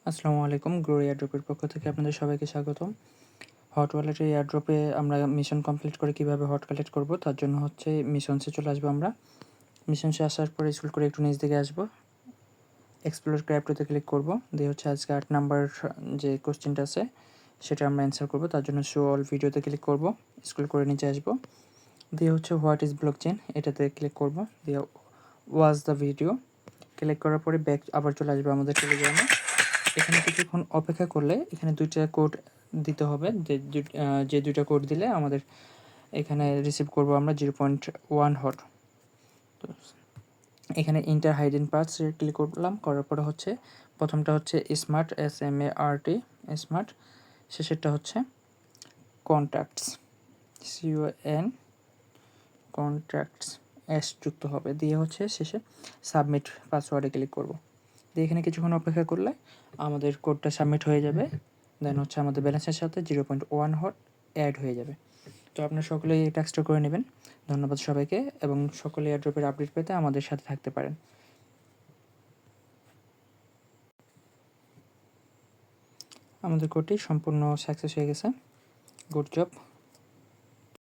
আসসালামু আলাইকুম। গ্রো এয়ারড্রপের পক্ষ থেকে আপনাদের সবাইকে স্বাগতম। হট ওয়ালেটের এয়ারড্রপে আমরা মিশন কমপ্লিট করে কীভাবে হট কালেক্ট করব তার জন্য মিশনসে চলে আসবো আমরা। মিশনসে আসার পরে স্ক্রল করে একটু নিচ দিকে আসবো, এক্সপ্লোর ক্রিপ্টোতে ক্লিক করব, দিয়ে আজকে 8 নাম্বার যে কোশ্চেনটা আছে সেটা আমরা অ্যান্সার করব। তার জন্য শো অল ভিডিওতে ক্লিক করব, স্ক্রল করে নিচে আসবো, দিয়ে হোয়াট ইজ ব্লকচেন এটাতে ক্লিক করব, দিয়ে ওয়াচ দ্য ভিডিও ক্লিক করার পরে ব্যাক আবার চলে আসবে আমাদের টেলিগ্রামে। এখানে কিছুক্ষণ অপেক্ষা করলে এখানে 2টা কোড দিতে হবে, যে 2টা কোড দিলে আমাদের এখানে রিসিভ করব আমরা 0.1 হট। তো এখানে ইন্টার হাইডেন পাসে ক্লিক করলাম, করার পরে প্রথমটা স্মার্ট SMART স্মার্ট, শেষেরটা কন্ট্যাক্টস CON কন্ট্যাক্টস S যুক্ত হবে, দিয়ে শেষে সাবমিট পাসওয়ার্ডে ক্লিক করব। দিয়ে এখানে কিছুক্ষণ অপেক্ষা করলে আমাদের কোডটা সাবমিট হয়ে যাবে। দেন আমাদের ব্যালেন্সের সাথে 0.1 হট অ্যাড হয়ে যাবে। তো আপনারা সকলেই এই টাস্কটা করে নেবেন। ধন্যবাদ সবাইকে, এবং সকলে এয়ারড্রপের আপডেট পেতে আমাদের সাথে থাকতে পারেন। আমাদের কোডটি সম্পূর্ণ সাকসেস হয়ে গেছে। Good job.